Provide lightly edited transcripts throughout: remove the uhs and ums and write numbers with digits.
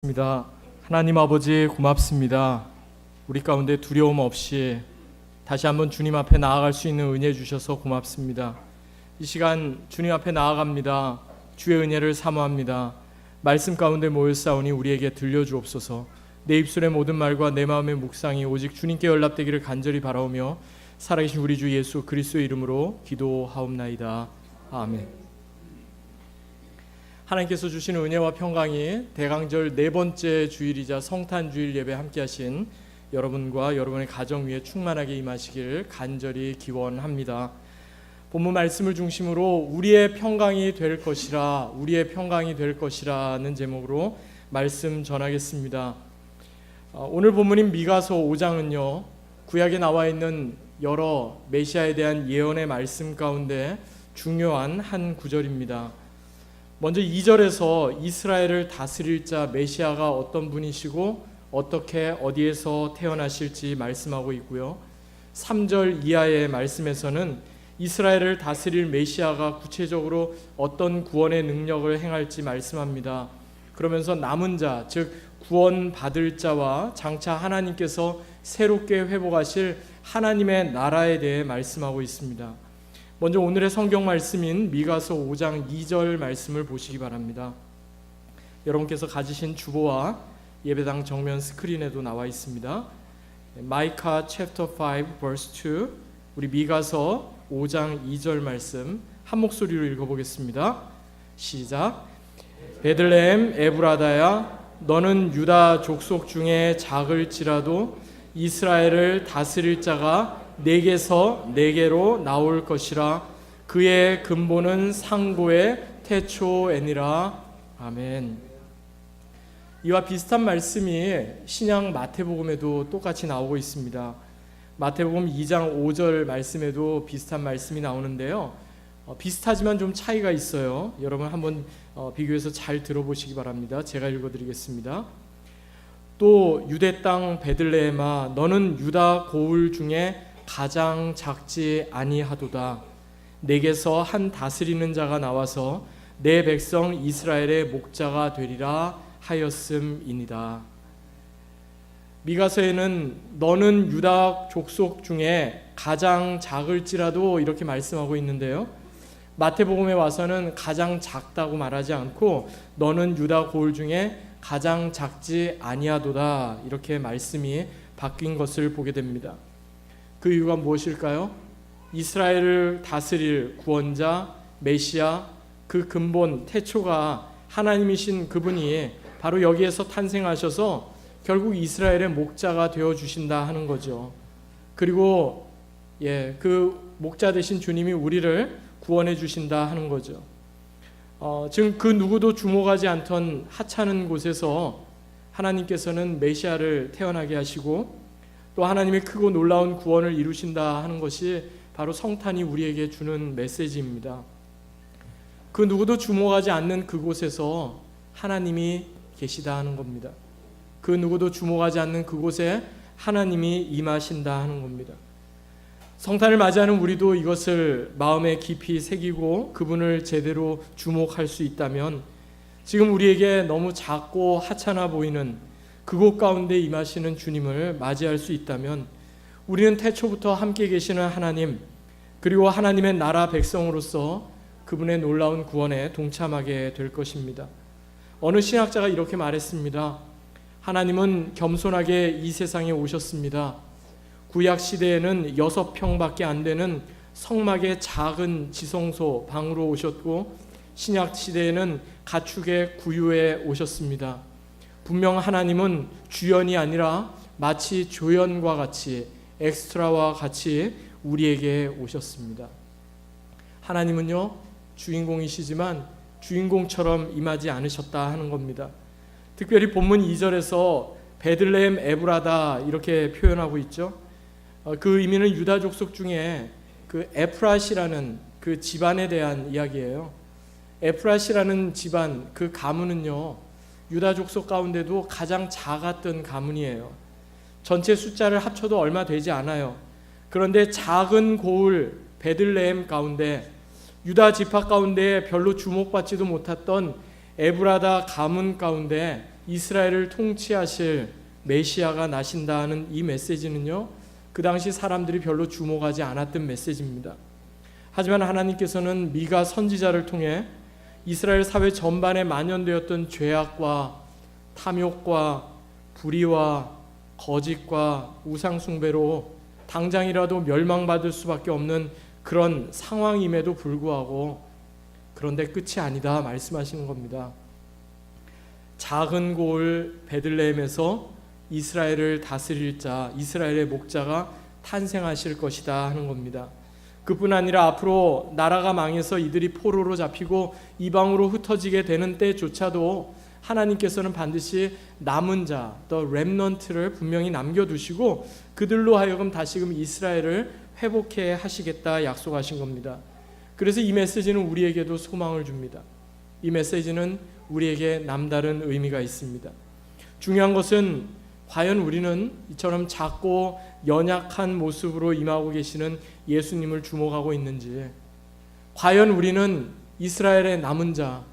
입니다. 하나님 아버지 고맙습니다. 우리 가운데 두려움 없이 다시 한번 주님 앞에 나아갈 수 있는 은혜 주셔서 고맙습니다. 이 시간 주님 앞에 나아갑니다. 주의 은혜를 사모합니다. 말씀 가운데 모였사오니 우리에게 들려주옵소서. 내 입술의 모든 말과 내 마음의 묵상이 오직 주님께 연락되기를 간절히 바라오며 살아계신 우리 주 예수 그리스도의 이름으로 기도하옵나이다. 아멘. 하나님께서 주시는 은혜와 평강이 대강절 네 번째 주일이자 성탄주일 예배 함께하신 여러분과 여러분의 가정 위에 충만하게 임하시길 간절히 기원합니다. 본문 말씀을 중심으로 우리의 평강이 될 것이라, 우리의 평강이 될 것이라는 제목으로 말씀 전하겠습니다. 오늘 본문인 미가서 5장은요, 구약에 나와 있는 여러 메시아에 대한 예언의 말씀 가운데 중요한 한 구절입니다. 먼저 2절에서 이스라엘을 다스릴 자 메시아가 어떤 분이시고 어떻게 어디에서 태어나실지 말씀하고 있고요. 3절 이하의 말씀에서는 이스라엘을 다스릴 메시아가 구체적으로 어떤 구원의 능력을 행할지 말씀합니다. 그러면서 남은 자, 즉 구원받을 자와 장차 하나님께서 새롭게 회복하실 하나님의 나라에 대해 말씀하고 있습니다. 먼저 오늘의 성경 말씀인 미가서 5장 2절 말씀을 보시기 바랍니다. 여러분께서 가지신 주보와 예배당 정면 스크린에도 나와 있습니다. 마이카 chapter 5 verse 2, 우리 미가서 5장 2절 말씀 한 목소리로 읽어보겠습니다. 시작. 베들레헴 에브라다야, 너는 유다 족속 중에 작을지라도 이스라엘을 다스릴 자가 내게서 내게로 나올 것이라. 그의 근본은 상고의 태초에니라. 아멘. 이와 비슷한 말씀이 신약 마태복음에도 똑같이 나오고 있습니다. 마태복음 2장 5절 말씀에도 비슷한 말씀이 나오는데요, 비슷하지만 좀 차이가 있어요. 여러분 한번 비교해서 잘 들어보시기 바랍니다. 제가 읽어드리겠습니다. 또 유대 땅 베들레헴아, 너는 유다 고을 중에 가장 작지 아니하도다. 내게서 한 다스리는 자가 나와서 내 백성 이스라엘의 목자가 되리라 하였음이니라. 미가서에는 너는 유다 족속 중에 가장 작을지라도 이렇게 말씀하고 있는데요, 마태복음에 와서는 가장 작다고 말하지 않고 너는 유다 고을 중에 가장 작지 아니하도다 이렇게 말씀이 바뀐 것을 보게 됩니다. 그 이유가 무엇일까요? 이스라엘을 다스릴 구원자 메시아, 그 근본 태초가 하나님이신 그분이 바로 여기에서 탄생하셔서 결국 이스라엘의 목자가 되어 주신다 하는 거죠. 그리고 그 목자 되신 주님이 우리를 구원해 주신다 하는 거죠. 지금 그 누구도 주목하지 않던 하찮은 곳에서 하나님께서는 메시아를 태어나게 하시고 또 하나님의 크고 놀라운 구원을 이루신다 하는 것이 바로 성탄이 우리에게 주는 메시지입니다. 그 누구도 주목하지 않는 그곳에서 하나님이 계시다 하는 겁니다. 그 누구도 주목하지 않는 그곳에 하나님이 임하신다 하는 겁니다. 성탄을 맞이하는 우리도 이것을 마음에 깊이 새기고 그분을 제대로 주목할 수 있다면, 지금 우리에게 너무 작고 하찮아 보이는 그곳 가운데 임하시는 주님을 맞이할 수 있다면, 우리는 태초부터 함께 계시는 하나님, 그리고 하나님의 나라 백성으로서 그분의 놀라운 구원에 동참하게 될 것입니다. 어느 신학자가 이렇게 말했습니다. 하나님은 겸손하게 이 세상에 오셨습니다. 구약 시대에는 6평밖에 안 되는 성막의 작은 지성소 방으로 오셨고, 신약 시대에는 가축의 구유에 오셨습니다. 분명 하나님은 주연이 아니라 마치 조연과 같이, 엑스트라와 같이 우리에게 오셨습니다. 하나님은요, 주인공이시지만 주인공처럼 임하지 않으셨다 하는 겁니다. 특별히 본문 2절에서 베들레헴 에브라다 이렇게 표현하고 있죠. 그 의미는 유다 족속 중에 그 에프라시라는 그 집안에 대한 이야기예요. 에프라시라는 집안, 그 가문은요, 유다 족속 가운데도 가장 작았던 가문이에요. 전체 숫자를 합쳐도 얼마 되지 않아요. 그런데 작은 고을 베들레헴 가운데, 유다 지파 가운데 별로 주목받지도 못했던 에브라다 가문 가운데 이스라엘을 통치하실 메시아가 나신다는 이 메시지는요, 그 당시 사람들이 별로 주목하지 않았던 메시지입니다. 하지만 하나님께서는 미가 선지자를 통해 이스라엘 사회 전반에 만연되었던 죄악과 탐욕과 불의와 거짓과 우상숭배로 당장이라도 멸망받을 수밖에 없는 그런 상황임에도 불구하고 그런데 끝이 아니다 말씀하시는 겁니다. 작은 고을 베들레헴에서 이스라엘을 다스릴 자, 이스라엘의 목자가 탄생하실 것이다 하는 겁니다. 그뿐 아니라 앞으로 나라가 망해서 이들이 포로로 잡히고 이방으로 흩어지게 되는 때조차도 하나님께서는 반드시 남은 자, the remnant를 분명히 남겨두시고 그들로 하여금 다시금 이스라엘을 회복해 하시겠다 약속하신 겁니다. 그래서 이 메시지는 우리에게도 소망을 줍니다. 이 메시지는 우리에게 남다른 의미가 있습니다. 중요한 것은 과연 우리는 이처럼 작고 연약한 모습으로 임하고 계시는 예수님을 주목하고 있는지, 과연 우리는 이스라엘의 남은 자,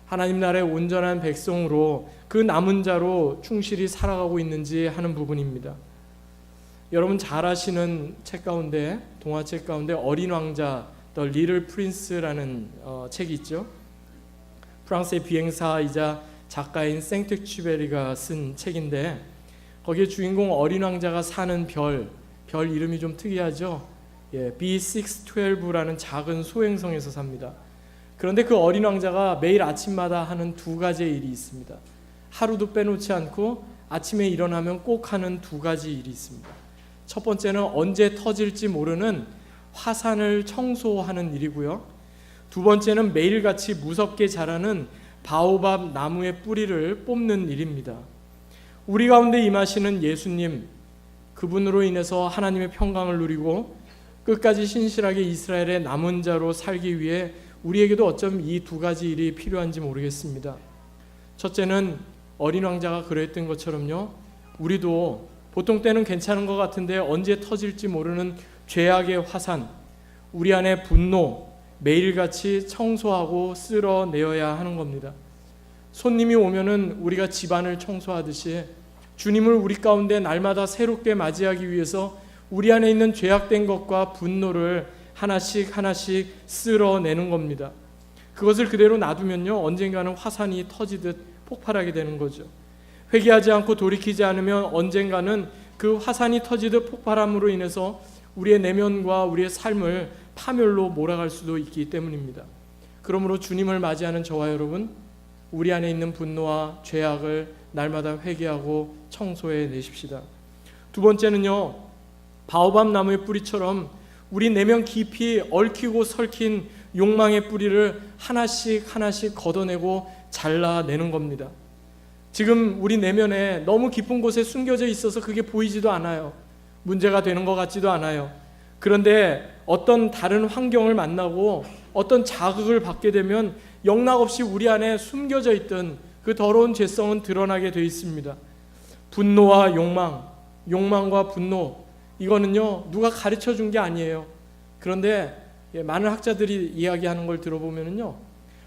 하나님 나라의 온전한 백성으로 그 남은 자로 충실히 살아가고 있는지 하는 부분입니다. 여러분 잘 아시는 책 가운데, 동화책 가운데 어린 왕자 The Little Prince라는 책이 있죠. 프랑스의 비행사이자 작가인 생텍쥐베리가 쓴 책인데 거기에 주인공 어린 왕자가 사는 별 이름이 좀 특이하죠. B612라는 작은 소행성에서 삽니다. 그런데 그 어린 왕자가 매일 아침마다 하는 두 가지의 일이 있습니다. 하루도 빼놓지 않고 아침에 일어나면 꼭 하는 두 가지 일이 있습니다. 첫 번째는 언제 터질지 모르는 화산을 청소하는 일이고요. 두 번째는 매일같이 무섭게 자라는 바오밥 나무의 뿌리를 뽑는 일입니다. 우리 가운데 임하시는 예수님, 그분으로 인해서 하나님의 평강을 누리고 끝까지 신실하게 이스라엘의 남은 자로 살기 위해 우리에게도 어쩜 이 두 가지 일이 필요한지 모르겠습니다. 첫째는 어린 왕자가 그랬던 것처럼요, 우리도 보통 때는 괜찮은 것 같은데 언제 터질지 모르는 죄악의 화산, 우리 안에 분노, 매일같이 청소하고 쓸어내어야 하는 겁니다. 손님이 오면은 우리가 집안을 청소하듯이 주님을 우리 가운데 날마다 새롭게 맞이하기 위해서 우리 안에 있는 죄악된 것과 분노를 하나씩 쓸어내는 겁니다. 그것을 그대로 놔두면요, 언젠가는 화산이 터지듯 폭발하게 되는 거죠. 회개하지 않고 돌이키지 않으면 언젠가는 그 화산이 터지듯 폭발함으로 인해서 우리의 내면과 우리의 삶을 파멸로 몰아갈 수도 있기 때문입니다. 그러므로 주님을 맞이하는 저와 여러분, 우리 안에 있는 분노와 죄악을 날마다 회개하고 청소해 내십시다. 두 번째는요, 바오밥 나무의 뿌리처럼 우리 내면 깊이 얽히고 설킨 욕망의 뿌리를 하나씩 걷어내고 잘라내는 겁니다. 지금 우리 내면에 너무 깊은 곳에 숨겨져 있어서 그게 보이지도 않아요. 문제가 되는 것 같지도 않아요. 그런데 어떤 다른 환경을 만나고 어떤 자극을 받게 되면 영락없이 우리 안에 숨겨져 있던 그 더러운 죄성은 드러나게 되어 있습니다. 분노와 욕망과 분노, 이거는요 누가 가르쳐 준 게 아니에요. 그런데 많은 학자들이 이야기하는 걸 들어보면요,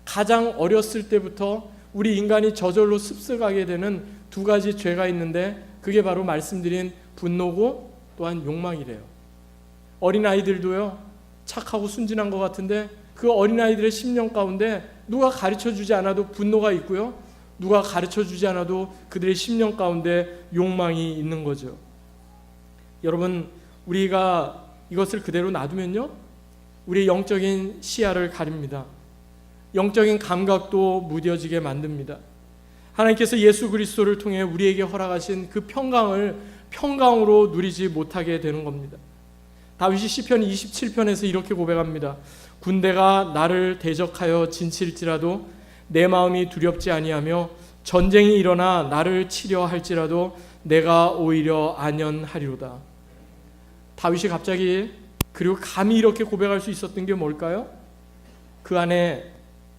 가장 어렸을 때부터 우리 인간이 저절로 습득하게 되는 두 가지 죄가 있는데 그게 바로 말씀드린 분노고 또한 욕망이래요. 어린아이들도요, 착하고 순진한 것 같은데 그 어린아이들의 심령 가운데 누가 가르쳐주지 않아도 분노가 있고요, 누가 가르쳐주지 않아도 그들의 심령 가운데 욕망이 있는 거죠. 여러분, 우리가 이것을 그대로 놔두면요, 우리의 영적인 시야를 가립니다. 영적인 감각도 무뎌지게 만듭니다. 하나님께서 예수 그리스도를 통해 우리에게 허락하신 그 평강을 평강으로 누리지 못하게 되는 겁니다. 다윗이 시편 27편에서 이렇게 고백합니다. 군대가 나를 대적하여 진칠지라도 내 마음이 두렵지 아니하며 전쟁이 일어나 나를 치려 할지라도 내가 오히려 안연하리로다. 다윗이 갑자기 그리고 감히 이렇게 고백할 수 있었던 게 뭘까요? 그 안에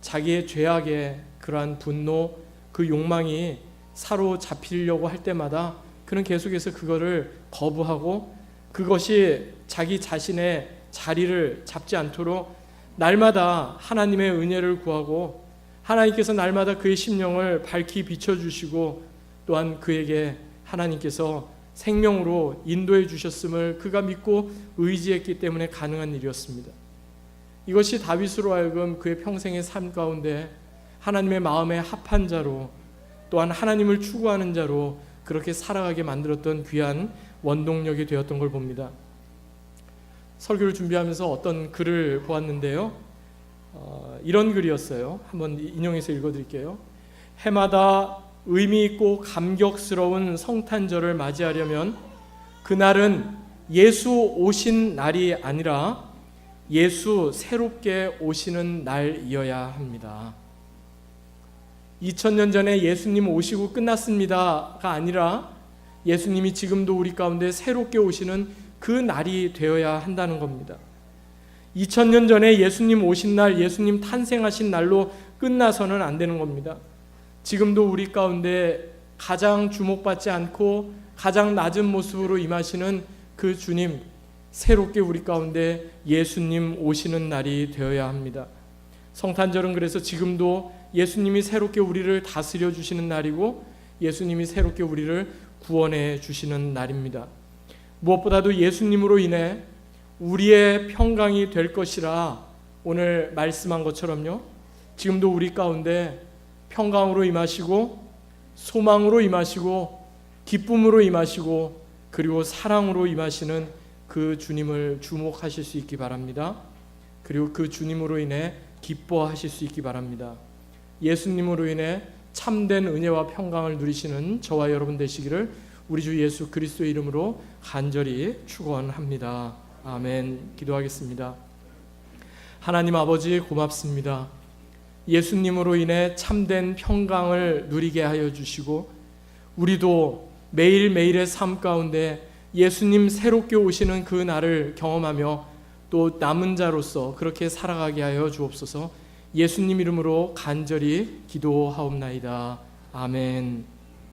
자기의 죄악의 그러한 분노, 그 욕망이 사로잡히려고 할 때마다 그는 계속해서 그거를 거부하고 그것이 자기 자신의 자리를 잡지 않도록 날마다 하나님의 은혜를 구하고 하나님께서 날마다 그의 심령을 밝히 비춰주시고 또한 그에게 하나님께서 생명으로 인도해 주셨음을 그가 믿고 의지했기 때문에 가능한 일이었습니다. 이것이 다윗으로 하여금 그의 평생의 삶 가운데 하나님의 마음에 합한 자로, 또한 하나님을 추구하는 자로 그렇게 살아가게 만들었던 귀한 원동력이 되었던 걸 봅니다. 설교를 준비하면서 어떤 글을 보았는데요, 이런 글이었어요. 한번 인용해서 읽어드릴게요. 해마다 의미 있고 감격스러운 성탄절을 맞이하려면 그날은 예수 오신 날이 아니라 예수 새롭게 오시는 날이어야 합니다. 2000년 전에 예수님 오시고 끝났습니다가 아니라 예수님이 지금도 우리 가운데 새롭게 오시는 그 날이 되어야 한다는 겁니다. 2000년 전에 예수님 오신 날, 예수님 탄생하신 날로 끝나서는 안 되는 겁니다. 지금도 우리 가운데 가장 주목받지 않고 가장 낮은 모습으로 임하시는 그 주님, 새롭게 우리 가운데 예수님 오시는 날이 되어야 합니다. 성탄절은 그래서 지금도 예수님이 새롭게 우리를 다스려 주시는 날이고 예수님이 새롭게 우리를 구원해 주시는 날입니다. 무엇보다도 예수님으로 인해 우리의 평강이 될 것이라 오늘 말씀한 것처럼요, 지금도 우리 가운데 평강으로 임하시고 소망으로 임하시고 기쁨으로 임하시고 그리고 사랑으로 임하시는 그 주님을 주목하실 수 있기 바랍니다. 그리고 그 주님으로 인해 기뻐하실 수 있기 바랍니다. 예수님으로 인해 참된 은혜와 평강을 누리시는 저와 여러분 되시기를 우리 주 예수 그리스도의 이름으로 간절히 축원합니다. 아멘. 기도하겠습니다. 하나님 아버지 고맙습니다. 예수님으로 인해 참된 평강을 누리게 하여 주시고 우리도 매일매일의 삶 가운데 예수님 새롭게 오시는 그 날을 경험하며 또 남은 자로서 그렇게 살아가게 하여 주옵소서. 예수님 이름으로 간절히 기도하옵나이다. 아멘.